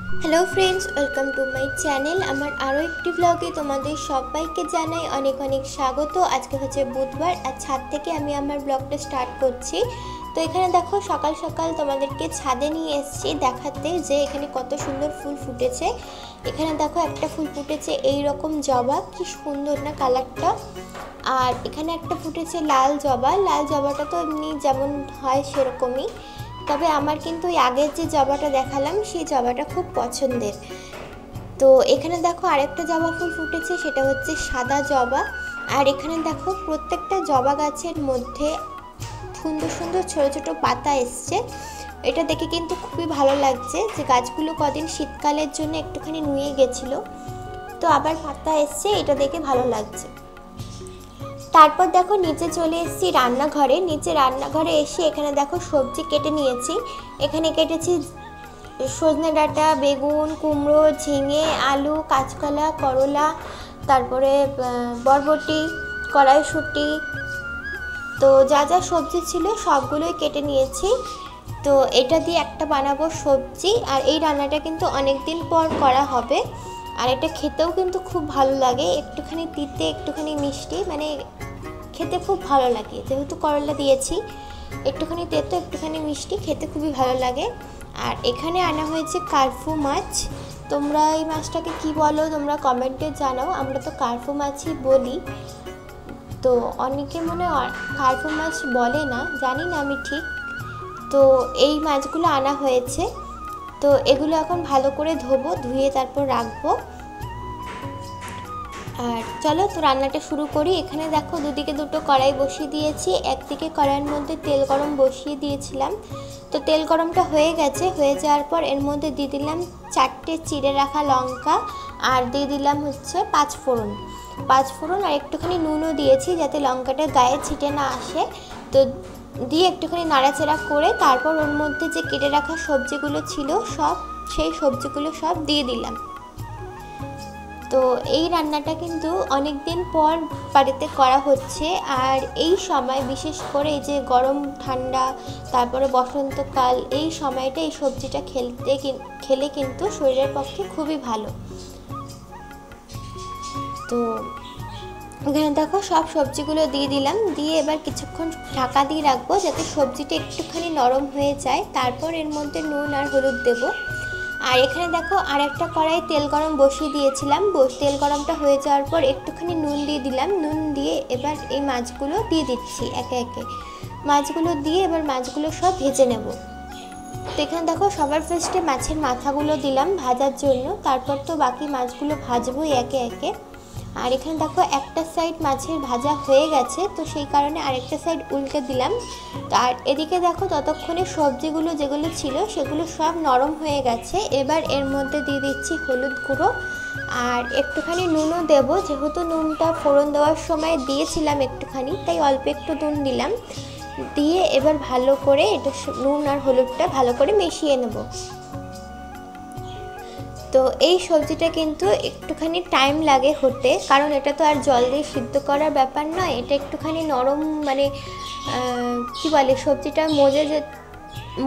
Hello friends, welcome to my channel. আমার আরও একটি ব্লগে তোমাদের সবাইকে জানাই অনেক অনেক স্বাগত। আজকে হচ্ছে বুধবার আর ছাদ থেকে আমি আমার ব্লগটা স্টার্ট করছি। তো এখানে দেখো সকাল সকাল তোমাদেরকে ছাদে নিয়ে এসেছি দেখাতে যে এখানে কত সুন্দর ফুল ফুটেছে। এখানে দেখো একটা ফুল ফুটেছে এই রকম জবা, কি সুন্দর না কালারটা। আর এখানে একটা ফুটেছে লাল জবা। লাল জবাটা তো এমনি যেমন হয় সেরকমই, তবে আমার কিন্তু ওই আগের যে জবাটা দেখালাম সেই জবাটা খুব পছন্দের। তো এখানে দেখো আরেকটা জবা ফুল ফুটেছে, সেটা হচ্ছে সাদা জবা। আর এখানে দেখো প্রত্যেকটা জবা গাছের মধ্যে সুন্দর সুন্দর ছোটো ছোটো পাতা এসছে। এটা দেখে কিন্তু খুবই ভালো লাগছে যে গাছগুলো কদিন শীতকালের জন্য একটুখানি নুয়ে গেছিলো, তো আবার পাতা এসছে, এটা দেখে ভালো লাগছে। তারপর দেখো নিচে চলে এসেছি রান্নাঘরে। নিচে রান্নাঘরে এসে এখানে দেখো সবজি কেটে নিয়েছি। এখানে কেটেছি সজনে ডাঁটা, বেগুন, কুমড়ো, ঝিঙে, আলু, কাঁচকলা, করলা, তারপরে বরবটি, কড়াইশুঁটি। তো যা যা সবজি ছিল সবগুলোই কেটে নিয়েছি। তো এটা দিয়ে একটা বানাবো সবজি। আর এই রান্নাটা কিন্তু অনেক দিন পর করা হবে। আর এটা খেতেও কিন্তু খুব ভালো লাগে, একটুখানি তিতে একটুখানি মিষ্টি, মানে খেতে খুব ভালো লাগে। যেহেতু করলা দিয়েছি, একটুখানি তেতো একটুখানি মিষ্টি, খেতে খুবই ভালো লাগে। আর এখানে আনা হয়েছে কার্ফু মাছ। তোমরা এই মাছটাকে কি বলো তোমরা কমেন্টে জানাও। আমরা তো কার্ফু মাছই বলি, তো অনেকে মনে হয় কার্ফু মাছ বলে না, জানি না আমি ঠিক। তো এই মাছগুলো আনা হয়েছে। তো এগুলো এখন ভালো করে ধোবো, ধুয়ে তারপর রাখবো। আর চলো তো রান্নাটা শুরু করি। এখানে দেখো দুদিকে দুটো কড়াই বসিয়ে দিয়েছি। একদিকে কড়াইয়ের মধ্যে তেল গরম বসিয়ে দিয়েছিলাম। তো তেল গরমটা হয়ে গেছে, হয়ে যাওয়ার পর এর মধ্যে দিয়ে দিলাম 4টে চিড়ে রাখা লঙ্কা, আর দিয়ে দিলাম হচ্ছে 5 ফোড়ন। 5 ফোড়ন আর একটুখানি নুনও দিয়েছি যাতে লঙ্কাটা গায়ে ছিটে না আসে। তো দিয়ে একটুখানি নাড়াচাড়া করে তারপর ওর মধ্যে যে কেটে রাখা সবজিগুলো ছিল সেই সবজিগুলো সব দিয়ে দিলাম। তো এই রান্নাটা কিন্তু অনেক দিন পর বাড়িতে করা হচ্ছে। আর এই সময় বিশেষ করে এই যে গরম ঠান্ডা, তারপরে বসন্তকাল, এই সময়টা এই সবজিটা খেলে কিন্তু শরীরের পক্ষে খুবই ভালো। তো এখানে দেখো সব সবজিগুলো দিয়ে দিলাম, দিয়ে এবার কিছুক্ষণ ঢাকা দিয়ে রাখবো যাতে সবজিটা একটুখানি নরম হয়ে যায়। তারপর এর মধ্যে নুন আর হলুদ দেবো। আর এখানে দেখো আর একটা কড়াই তেল গরম বসিয়ে দিয়েছিলাম। তেল গরমটা হয়ে যাওয়ার পর একটুখানি নুন দিয়ে দিলাম। নুন দিয়ে এবার এই মাছগুলো দিয়ে দিচ্ছি একে একে। মাছগুলো দিয়ে এবার মাছগুলো সব ভেজে নেব। তো এখানে দেখো সবার ফার্স্টে মাছের মাথাগুলো দিলাম ভাজার জন্য, তারপর তো বাকি মাছগুলো ভাজবোই একে একে। আর এখানে দেখো একটা সাইড মাছের ভাজা হয়ে গেছে, তো সেই কারণে আরেকটা সাইড উল্টে দিলাম। তো আর এদিকে দেখো ততক্ষণে সবজিগুলো যেগুলো ছিল সেগুলো সব নরম হয়ে গেছে। এবার এর মধ্যে দিয়ে দিচ্ছি হলুদ গুঁড়ো আর একটুখানি নুনও দেবো, যেহেতু নুনটা ফোড়ন দেওয়ার সময় দিয়েছিলাম একটুখানি, তাই অল্প একটু নুন দিলাম। দিয়ে এবার ভালো করে এটা নুন আর হলুদটা ভালো করে মিশিয়ে নেব। তো এই সবজিটা কিন্তু একটুখানি টাইম লাগে হতে, কারণ এটা তো আর জল দিয়ে সিদ্ধ করার ব্যাপার নয়। এটা একটুখানি নরম, মানে কি বলে, সবজিটা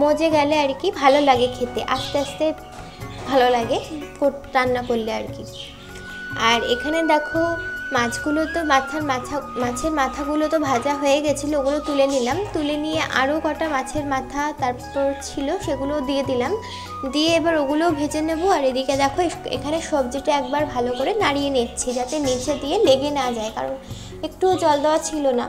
মজে গেলে আর কি ভালো লাগে খেতে, আস্তে আস্তে ভালো লাগে রান্না করলে আর কি। আর এখানে দেখো মাছগুলো তো মাছের মাথাগুলো তো ভাজা হয়ে গেছিলো, ওগুলো তুলে নিলাম। তুলে নিয়ে আরও কটা মাছের মাথা তারপর ছিল সেগুলো দিয়ে দিলাম। দিয়ে এবার ওগুলোও ভেজে নেব। আর এদিকে দেখো এখানে সবজিটা একবার ভালো করে নাড়িয়ে নিচ্ছি যাতে নিচে দিয়ে লেগে না যায়, কারণ একটুও জল দেওয়া ছিল না।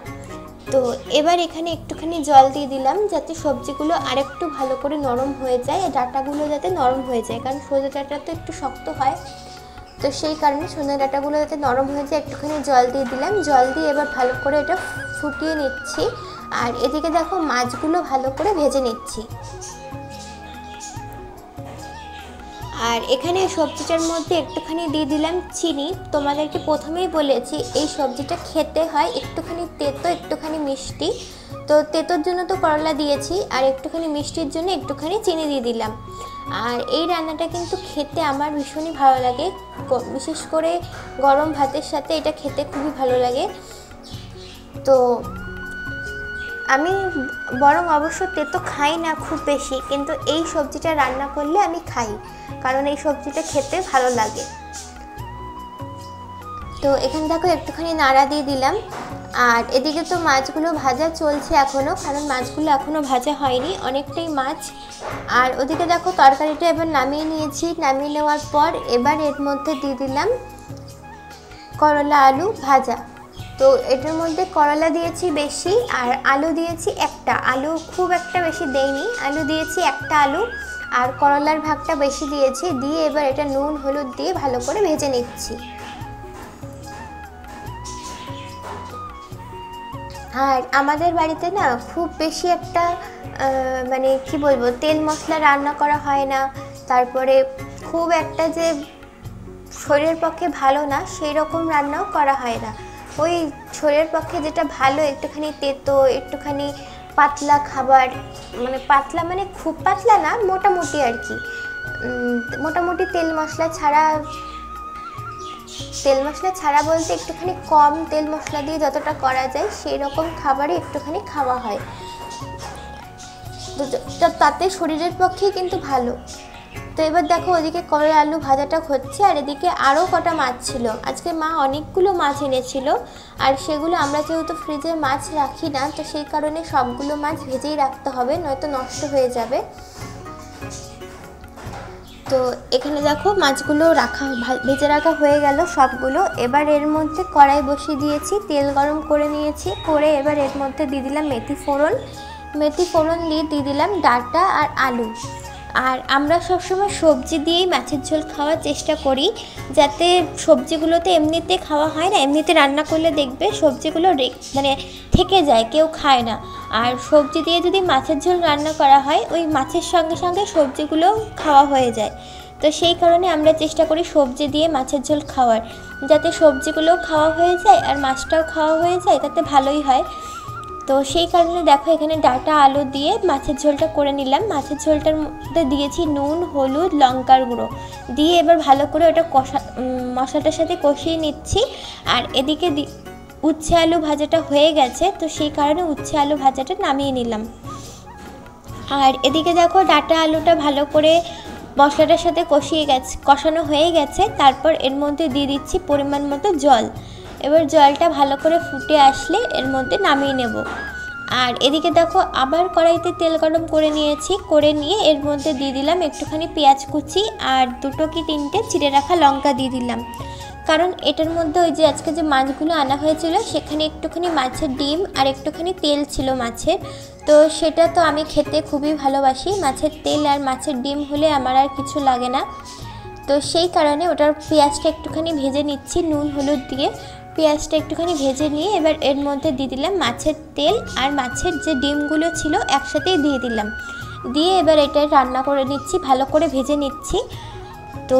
তো এবার এখানে একটুখানি জল দিয়ে দিলাম যাতে সবজিগুলো আরেকটু ভালো করে নরম হয়ে যায়, আর ডাঁটাগুলো যাতে নরম হয়ে যায়, কারণ সজনে ডাঁটা তো একটু শক্ত হয়। তো সেই কারণে সজনে ডাঁটাগুলো যাতে নরম হয়ে যায় একটুখানি জল দিয়ে দিলাম। জল দিয়ে এবার ভালো করে এটা ফুটিয়ে নিচ্ছি। আর এদিকে দেখো মাছগুলো ভালো করে ভেজে নিচ্ছি। আর এখানে সবজিটার মধ্যে একটুখানি দিয়ে দিলাম চিনি। তোমাদেরকে প্রথমেই বলেছি এই সবজিটা খেতে হয় একটুখানি তেতো একটুখানি মিষ্টি। তো তেতোর জন্য তো করলা দিয়েছি, আর একটুখানি মিষ্টির জন্য একটুখানি চিনি দিয়ে দিলাম। আর এই রান্নাটা কিন্তু খেতে আমার ভীষণই ভালো লাগে, বিশেষ করে গরম ভাতের সাথে এটা খেতে খুবই ভালো লাগে। তো আমি বরং অবশ্য তেতো খাই না খুব বেশি, কিন্তু এই সবজিটা রান্না করলে আমি খাই, কারণ এই সবজিটা খেতে ভালো লাগে। তো এখানে দেখো একটুখানি নাড়া দিয়ে দিলাম। আর এদিকে তো মাছগুলো ভাজা চলছে এখনও, কারণ মাছগুলো এখনও ভাজা হয়নি, অনেকটাই মাছ। আর ওদিকে দেখো তরকারিটা এবার নামিয়ে নিয়েছি। নামিয়ে নেওয়ার পর এবার এর মধ্যে দিয়ে দিলাম করলা আলু ভাজা। তো এটার মধ্যে করলা দিয়েছি বেশি, আর আলু দিয়েছি একটা। আলু খুব একটা বেশি দেইনি, আলু দিয়েছি একটা আলু, আর করলার ভাগটা বেশি দিয়েছি। দিয়ে এবার এটা নুন হলুদ দিয়ে ভালো করে ভেজে নিচ্ছি। আর আমাদের বাড়িতে না খুব বেশি একটা মানে কি বলবো, তেল মশলা রান্না করা হয় না, তারপরে খুব একটা যে শরীরের পক্ষে ভালো না সেই রকম রান্নাও করা হয় না। ওই শরীরের পক্ষে যেটা ভালো, একটুখানি তেতো, একটুখানি পাতলা খাবার, মানে পাতলা মানে খুব পাতলা না, মোটামুটি আর কি, মোটামুটি তেল মশলা ছাড়া বলতে একটুখানি কম তেল মশলা দিয়ে যতটা করা যায় সেই রকম খাবারই একটুখানি খাওয়া হয়, তো তাতে শরীরের পক্ষে কিন্তু ভালো। তো এবার দেখো ওদিকে করলা আলু ভাজাটা হচ্ছে, আর এদিকে আরও কটা মাছ ছিল। আজকে মা অনেকগুলো মাছ এনেছিল, আর সেগুলো আমরা যেহেতু ফ্রিজে মাছ রাখি না, তো সেই কারণে সবগুলো মাছ ভেজেই রাখতে হবে, নয়তো নষ্ট হয়ে যাবে। তো এখানে দেখো মাছগুলো ভেজে রাখা হয়ে গেল সবগুলো। এবার এর মধ্যে কড়াই বসিয়ে দিয়েছি, তেল গরম করে নিয়েছি, করে এবার এর মধ্যে দিয়ে দিলাম মেথি ফোড়ন দিয়ে দিলাম ডাঁটা আর আলু। আর আমরা সবসময় সবজি দিয়েই মাছের ঝোল খাওয়ার চেষ্টা করি, যাতে সবজিগুলোতে এমনিতে খাওয়া হয় না, এমনিতে রান্না করলে দেখবে সবজিগুলো মানে থেকে যায়, কেউ খায় না। আর সবজি দিয়ে যদি মাছের ঝোল রান্না করা হয়, ওই মাছের সঙ্গে সঙ্গে সবজিগুলোও খাওয়া হয়ে যায়। তো সেই কারণে আমরা চেষ্টা করি সবজি দিয়ে মাছের ঝোল খাওয়ার, যাতে সবজিগুলোও খাওয়া হয়ে যায় আর মাছটাও খাওয়া হয়ে যায়, তাতে ভালোই হয়। তো সেই কারণে দেখো এখানে ডাঁটা আলু দিয়ে মাছের ঝোলটা করে নিলাম। মাছের ঝোলটার মধ্যে দিয়েছি নুন, হলুদ, লঙ্কার গুঁড়ো দিয়ে এবার ভালো করে ওটা মশলাটার সাথে কষিয়ে নিচ্ছি। আর এদিকে উচ্ছে আলু ভাজাটা হয়ে গেছে, তো সেই কারণে উচ্ছে আলু ভাজাটা নামিয়ে নিলাম। আর এদিকে দেখো ডাঁটা আলুটা ভালো করে মশলাটার সাথে কষানো হয়ে গেছে। তারপর এর মধ্যে দিয়ে দিচ্ছি পরিমাণ মতো জল। এবার জলটা ভালো করে ফুটে আসলে এর মধ্যে নামিয়ে নেব। আর এদিকে দেখো আবার কড়াইতে তেল গরম করে নিয়েছি, করে নিয়ে এর মধ্যে দিয়ে দিলাম একটুখানি পেঁয়াজ কুচি আর 2 কি 3টে চিড়ে রাখা লঙ্কা দিয়ে দিলাম। কারণ এটার মধ্যে ওই যে আজকে যে মাছগুলো আনা হয়েছিল, সেখানে একটুখানি মাছের ডিম আর একটুখানি তেল ছিল মাছের, তো সেটা তো আমি খেতে খুবই ভালোবাসি। মাছের তেল আর মাছের ডিম হলে আমার আর কিছু লাগে না। তো সেই কারণে ওটার পেঁয়াজটা একটুখানি ভেজে নিচ্ছি নুন হলুদ দিয়ে। পেঁয়াজটা একটুখানি ভেজে নিয়ে এবার এর মধ্যে দিয়ে দিলাম মাছের তেল, আর মাছের যে ডিমগুলো ছিল একসাথেই দিয়ে দিলাম। দিয়ে এবার এটা রান্না করে নিচ্ছি, ভালো করে ভেজে নিচ্ছি। তো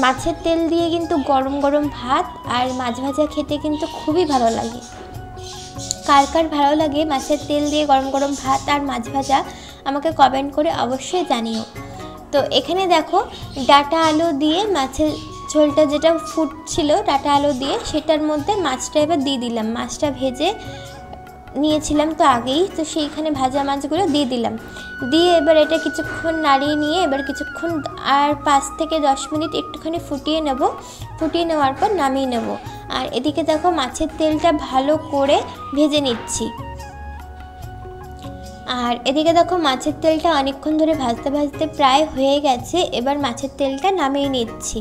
মাছের তেল দিয়ে কিন্তু গরম গরম ভাত আর মাছ ভাজা খেতে কিন্তু খুবই ভালো লাগে। কার কার ভালো লাগে মাছের তেল দিয়ে গরম গরম ভাত আর মাছ ভাজা, আমাকে কমেন্ট করে অবশ্যই জানিও। তো এখানে দেখো ডাঁটা আলু দিয়ে মাছের ঝোলটা যেটা ফুটছিল ডাঁটা আলু দিয়ে, সেটার মধ্যে মাছটা এবার দিয়ে দিলাম। মাছটা ভেজে নিয়েছিলাম তো আগেই, তো সেইখানে ভাজা মাছগুলো দিয়ে দিলাম। দিয়ে এবার এটা কিছুক্ষণ নাড়িয়ে নিয়ে এবার কিছুক্ষণ আর 5 থেকে 10 মিনিট একটুখানি ফুটিয়ে নেওয়ার পর নামিয়ে নেব। আর এদিকে দেখো মাছের তেলটা ভালো করে ভেজে নিচ্ছি। আর এদিকে দেখো মাছের তেলটা অনেকক্ষণ ধরে ভাজতে ভাজতে প্রায় হয়ে গেছে। এবার মাছের তেলটা নামিয়ে নিচ্ছি।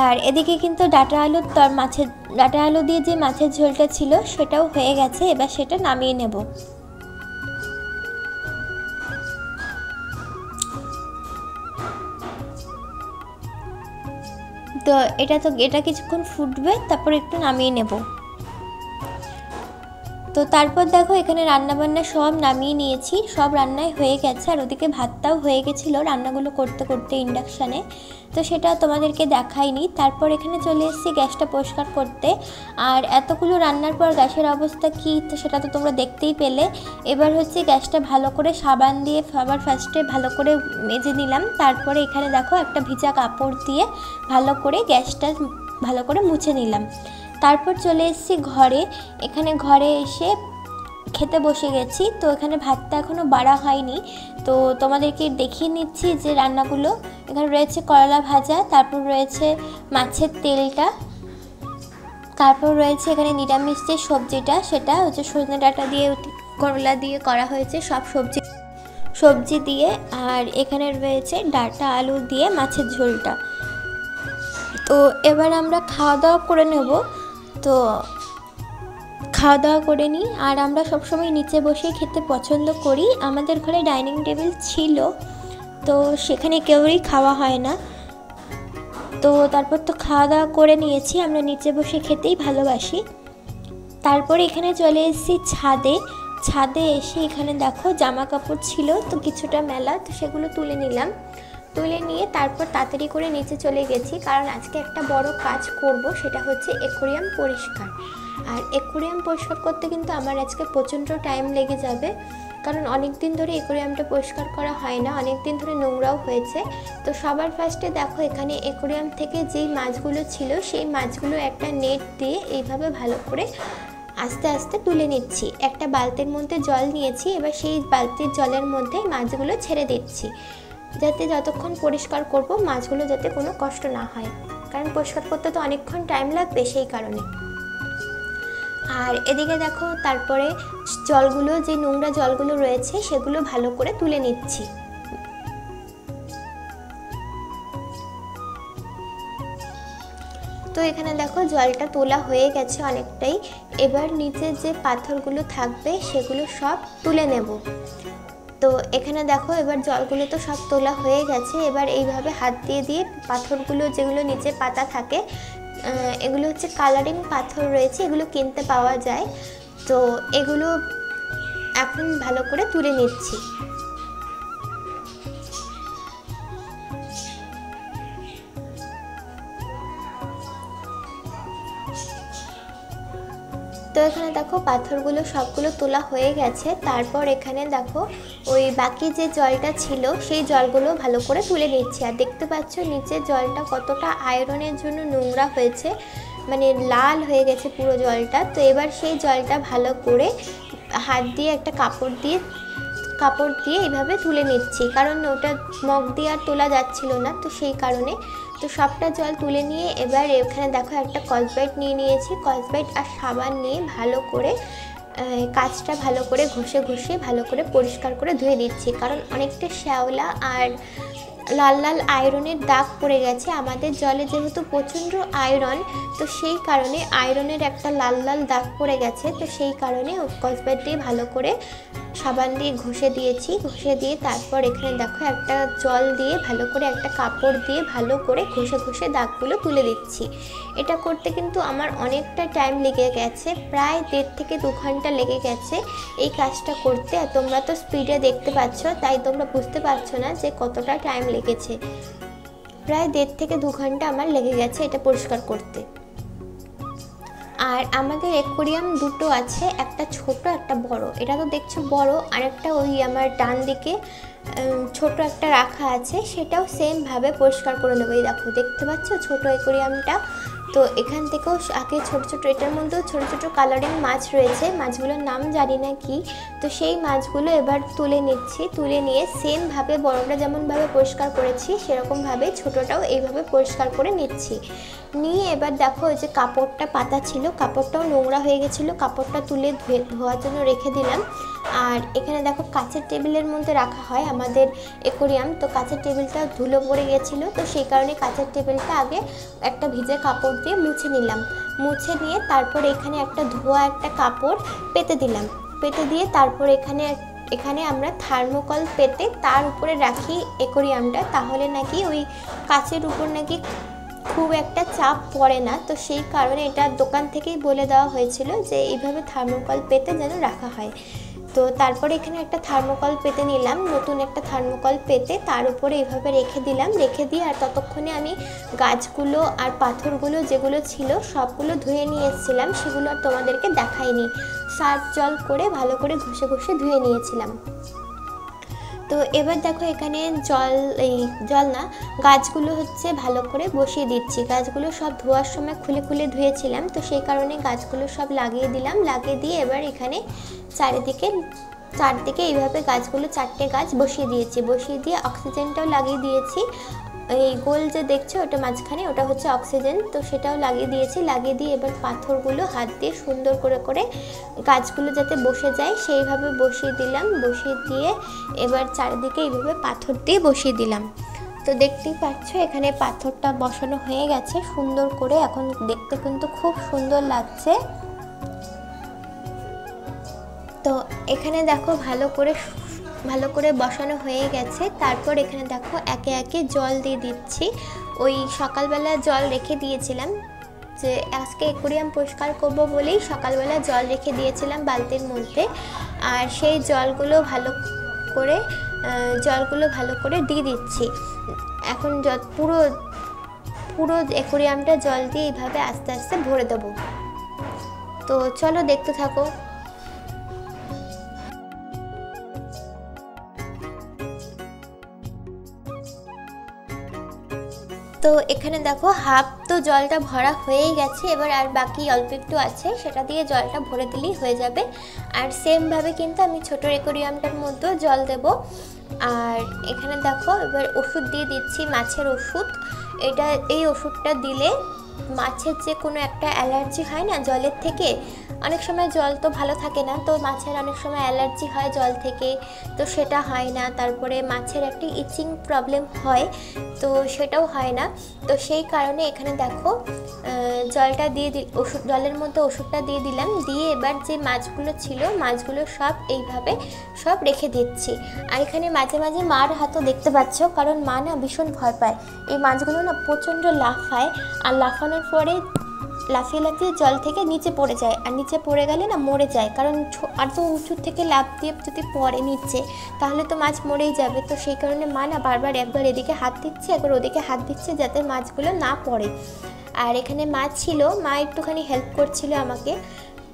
আর এদিকে কিন্তু ডাঁটা আলু দিয়ে যে মাছের ঝোলটা ছিল সেটাও হয়ে গেছে। এবার সেটা নামিয়ে নেব। তো এটা কিছুক্ষণ ফুটবে, তারপর একটু নামিয়ে নেব। তো তারপর দেখো এখানে রান্নাবান্না সব নামিয়ে নিয়েছি, সব রান্নাই হয়ে গেছে। আর ওদিকে ভাতটাও হয়ে গেছিলো রান্নাগুলো করতে করতে ইন্ডাকশানে, তো সেটা তোমাদেরকে দেখাইনি। তারপর এখানে চলে এসেছি গ্যাসটা পরিষ্কার করতে। আর এতগুলো রান্নার পর গ্যাসের অবস্থা কী, তো সেটা তো তোমরা দেখতেই পেলে। এবার হচ্ছে গ্যাসটা ভালো করে সাবান দিয়ে সবার ফার্স্টে ভালো করে মেজে নিলাম। তারপরে এখানে দেখো একটা ভিজা কাপড় দিয়ে ভালো করে গ্যাসটা ভালো করে মুছে নিলাম। তারপর চলে এসেছি ঘরে। এখানে ঘরে এসে খেতে বসে গেছি। তো এখানে ভাতটা এখনও বাড়া হয়নি, তো তোমাদেরকে দেখিয়ে নিচ্ছি যে রান্নাগুলো। এখানে রয়েছে করলা ভাজা, তারপর রয়েছে মাছের তেলটা, তারপর রয়েছে এখানে নিরামিষ যে সবজিটা, সেটা হচ্ছে সজনে ডাঁটা দিয়ে করলা দিয়ে করা হয়েছে, সব সবজি দিয়ে। আর এখানে রয়েছে ডাঁটা আলু দিয়ে মাছের ঝোলটা। তো এবার আমরা খাওয়া দাওয়া করে নেব। তো খাওয়া দাওয়া করে নিই। আর আমরা সবসময় নিচে বসেই খেতে পছন্দ করি। আমাদের ঘরে ডাইনিং টেবিল ছিল, তো সেখানে কেউই খাওয়া হয় না। তো তারপর তো খাওয়া দাওয়া করে নিয়েছি, আমরা নিচে বসে খেতেই ভালোবাসি। তারপর এখানে চলে এসেছি ছাদে এসে এখানে দেখো জামা কাপড় ছিল তো কিছুটা মেলা, তো সেগুলো তুলে নিলাম। তুলে নিয়ে তারপর তাড়াতাড়ি করে নিচে চলে গেছি, কারণ আজকে একটা বড় কাজ করব, সেটা হচ্ছে অ্যাকোয়ারিয়াম পরিষ্কার। আর অ্যাকোয়ারিয়াম পরিষ্কার করতে কিন্তু আমার আজকে প্রচণ্ড টাইম লেগে যাবে, কারণ অনেক দিন ধরে অ্যাকোয়ারিয়ামটা পরিষ্কার করা হয় না, অনেক দিন ধরে নোংরাও হয়েছে। তো সবার ফার্স্টে দেখো এখানে অ্যাকোয়ারিয়াম থেকে যেই মাছগুলো ছিল সেই মাছগুলো একটা নেট দিয়ে এইভাবে ভালো করে আস্তে আস্তে তুলে নিচ্ছি। একটা বালতির মধ্যে জল নিয়েছি, এবার সেই বালতির জলের মধ্যে মাছগুলো ছেড়ে দিচ্ছি, যাতে যতক্ষণ পরিষ্কার করব মাছগুলো যাতে কোনো কষ্ট না হয়, কারণ পরিষ্কার করতে তো অনেকক্ষণ টাইম লাগবে সেই কারণে। আর এদিকে দেখো তারপরে জলগুলো, যে নোংরা জলগুলো রয়েছে সেগুলো ভালো করে তুলে নিচ্ছি। তো এখানে দেখো জলটা তোলা হয়ে গেছে অনেকটাই। এবার নিচে যে পাথরগুলো থাকবে সেগুলো সব তুলে নেব। তো এখানে দেখো এবার জলগুলো তো সব তোলা হয়ে গেছে। এবার এইভাবে হাত দিয়ে দিয়ে পাথরগুলো, যেগুলো নিচে পাতা থাকে, এগুলো হচ্ছে কালারিং পাথর রয়েছে, এগুলো কিনতে পাওয়া যায়। তো এগুলো এখন ভালো করে তুলে নিচ্ছি। তো এখানে দেখো পাথরগুলো সবগুলো তোলা হয়ে গেছে। তারপর এখানে দেখো ওই বাকি যে জলটা ছিল সেই জলগুলো ভালো করে তুলে নিচ্ছি। আর দেখতে পাচ্ছ নিচে জলটা কতটা আয়রনের জন্য নোংরা হয়েছে, মানে লাল হয়ে গেছে পুরো জলটা। তো এবার সেই জলটা ভালো করে হাত দিয়ে একটা কাপড় দিয়ে এইভাবে তুলে নিচ্ছি, কারণ ওটা মগ দিয়ে আর তোলা যাচ্ছিল না, তো সেই কারণে। তো সবটা জল তুলে নিয়ে এবার এখানে দেখো একটা স্কচব্রাইট নিয়ে নিয়েছি। স্কচব্রাইট আর সাবান নিয়ে ভালো করে কাঁচটা ভালো করে ঘষে ভালো করে পরিষ্কার করে ধুয়ে দিচ্ছি, কারণ অনেকটা শ্যাওলা আর লাল লাল আয়রনের দাগ পড়ে গেছে। আমাদের জলে যেহেতু প্রচণ্ড আয়রন, তো সেই কারণে আয়রনের একটা লাল লাল দাগ পড়ে গেছে। তো সেই কারণে স্কচব্রাইট দিয়ে ভালো করে সাবান দিয়ে ঘষে দিয়েছি। ঘষে দিয়ে তারপর এখানে দেখো একটা জল দিয়ে ভালো করে একটা কাপড় দিয়ে ভালো করে ঘষে দাগগুলো তুলে দিচ্ছি। এটা করতে কিন্তু আমার অনেকটা টাইম লেগে গেছে, প্রায় 1.5 থেকে 2 ঘন্টা লেগে গেছে এই কাজটা করতে। আর তোমরা তো স্পিডে দেখতে পাচ্ছ, তাই তোমরা বুঝতে পারছো না যে কতটা টাইম লেগেছে। প্রায় 1.5 থেকে 2 ঘন্টা আমার লেগে গেছে এটা পরিষ্কার করতে। আর আমাদের অ্যাকোয়ারিয়াম দুটো আছে, একটা ছোট একটা বড়। এটা তো দেখছো বড়, আর একটা ওই আমার ডান দিকে ছোট একটা রাখা আছে, সেটাও সেমভাবে পরিষ্কার করে নেবো। এই দেখো দেখতে পাচ্ছ ছোট অ্যাকোয়ারিয়ামটা। তো এখান থেকেও আগে ছোট এটার মধ্যেও ছোট কালারিং মাছ রয়েছে, মাছগুলোর নাম জানি না কি। তো সেই মাছগুলো এবার তুলে নিচ্ছি। তুলে নিয়ে সেমভাবে বড়টা যেমনভাবে পরিষ্কার করেছি সেরকমভাবে ছোটটাও এইভাবে পরিষ্কার করে নিচ্ছি। নিয়ে এবার দেখো ওই যে কাপড়টা পাতা ছিল, কাপড়টাও নোংরা হয়ে গেছিলো, কাপড়টা তুলে ধোয়ার জন্য রেখে দিলাম। আর এখানে দেখো কাঁচের টেবিলের মধ্যে রাখা হয় আমাদের অ্যাকোয়ারিয়াম, তো কাঁচের টেবিলটা ধুলো পড়ে গেছিলো, তো সেই কারণে কাঁচের টেবিলটা আগে একটা ভিজে কাপড় দিয়ে মুছে নিলাম। মুছে নিয়ে তারপর এখানে একটা ধোয়া একটা কাপড় পেতে দিলাম। পেতে দিয়ে তারপর এখানে আমরা থার্মোকল পেতে তার উপরে রাখি অ্যাকোয়ারিয়ামটা, তাহলে নাকি ওই কাচের উপর নাকি খুব একটা চাপ পড়ে না। তো সেই কারণে এটা দোকান থেকেই বলে দেওয়া হয়েছিল যে এইভাবে থার্মোকল পেতে যেন রাখা হয়। তো তারপরে এখানে একটা থার্মোকল পেতে নিলাম, নতুন একটা থার্মোকল পেতে তার উপরে এইভাবে রেখে দিলাম। রেখে দিয়ে আর ততক্ষণে আমি গাছগুলো আর পাথরগুলো যেগুলো ছিল সবগুলো ধুয়ে নিয়ে এসেছিলাম, সেগুলো আর তোমাদেরকে দেখাইনি। সার্ফ জল করে ভালো করে ঘষে ধুয়ে নিয়েছিলাম। তো এবার দেখো এখানে জল না, গাছগুলো হচ্ছে ভালো করে বসিয়ে দিচ্ছি। গাছগুলো সব ধোয়ার সময় খুলে খুলে ধুয়েছিলাম, তো সেই কারণে গাছগুলো সব লাগিয়ে দিলাম। লাগিয়ে দিয়ে এবার এখানে চারদিকে এইভাবে গাছগুলো 4টে গাছ বসিয়ে দিয়েছি। বসিয়ে দিয়ে অক্সিজেনটাও লাগিয়ে দিয়েছি। এই গোল যে দেখছো ওটা মাঝখানে, ওটা হচ্ছে অক্সিজেন, তো সেটাও লাগিয়ে দিয়েছি। লাগিয়ে দিয়ে এবার পাথরগুলো হাত দিয়ে সুন্দর করে করে গাছগুলো যাতে বসে যায় সেইভাবে বসিয়ে দিলাম। বসিয়ে দিয়ে এবার চারিদিকে এইভাবে পাথর দিয়ে বসিয়ে দিলাম। তো দেখতেই পাচ্ছ এখানে পাথরটা বসানো হয়ে গেছে সুন্দর করে। এখন দেখতে কিন্তু খুব সুন্দর লাগছে। তো এখানে দেখো ভালো করে বসানো হয়ে গেছে। তারপর এখানে দেখো একে একে জল দিয়ে দিচ্ছি। ওই সকালবেলা জল রেখে দিয়েছিলাম, যে আজকে অ্যাকোয়ারিয়াম পরিষ্কার করব বলেই সকালবেলা জল রেখে দিয়েছিলাম বালতির মধ্যে। আর সেই জলগুলো ভালো করে দিয়ে দিচ্ছি। এখন পুরো অ্যাকোয়ারিয়ামটা জল দিয়ে এইভাবে আস্তে আস্তে ভরে দেবো। তো চলো দেখতে থাকো। তো এখানে দেখো হাফ তো জলটা ভরা হয়েই গেছে, এবার আর বাকি অল্প একটু আছে, সেটা দিয়ে জলটা ভরে দিলেই হয়ে যাবে। আর সেমভাবে কিন্তু আমি ছোটো অ্যাকোয়ারিয়ামটার মধ্যেও জল দেব। আর এখানে দেখো এবার ওষুধ দিয়ে দিচ্ছি, মাছের ওষুধ। এই ওষুধটা দিলে মাছের যে কোনো একটা অ্যালার্জি হয় না জলের থেকে, অনেক সময় জল তো ভালো থাকে না, তো মাছের অনেক সময় অ্যালার্জি হয় জল থেকে, তো সেটা হয় না। তারপরে মাছের একটা ইচিং প্রবলেম হয়, তো সেটাও হয় না। তো সেই কারণে এখানে দেখো জলটা দিয়ে জলের মধ্যে ওষুধটা দিয়ে দিলাম। দিয়ে এবার যে মাছগুলো ছিল মাছগুলো সব এইভাবে সব রেখে দিচ্ছি। আর এখানে মাঝে মাঝে মার হাতও দেখতে পাচ্ছ, কারণ মা না ভীষণ ভয় পায়। এই মাছগুলো না প্রচণ্ড লাফায়, আর লাফানোর পরে লাফিয়ে জল থেকে নিচে পড়ে যায়, আর নিচে পড়ে গেলে না মরে যায়। কারণ আর তো উঁচু থেকে লাফ দিয়ে যদি পড়ে নিচে তাহলে তো মাছ মরেই যাবে। তো সেই কারণে মা না বারবার একবার এদিকে হাত দিচ্ছে একবার ওদিকে হাত দিচ্ছে যাতে মাছগুলো না পড়ে। আর এখানে মাছ ছিল, মা একটুখানি হেল্প করছিল আমাকে।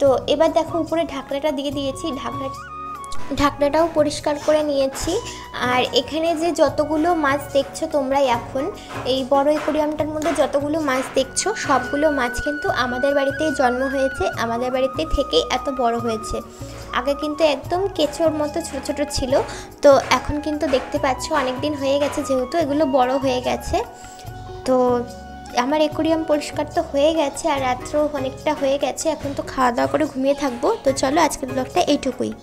তো এবার দেখো উপরে ঢাকনাটা দিয়ে দিয়েছি, ঢাকনাটাও পরিষ্কার করে নিয়েছি। আর এখানে যে যতগুলো মাছ দেখছো তোমরা এখন এই বড় অ্যাকোয়ারিয়ামটার মধ্যে যতগুলো মাছ দেখছো সবগুলো মাছ কিন্তু আমাদের বাড়িতেই জন্ম হয়েছে, আমাদের বাড়িতে থেকেই এত বড় হয়েছে। আগে কিন্তু একদম কেঁচোর মতো ছোট ছোট ছিল, তো এখন কিন্তু দেখতে পাচ্ছ অনেক দিন হয়ে গেছে যেহেতু এগুলো বড় হয়ে গেছে। তো আমার অ্যাকোয়ারিয়াম পরিষ্কার তো হয়ে গেছে, আর রাত্রেও অনেকটা হয়ে গেছে। এখন তো খাওয়া দাওয়া করে ঘুমিয়ে থাকবো। তো চলো আজকের ব্লগটা এইটুকুই।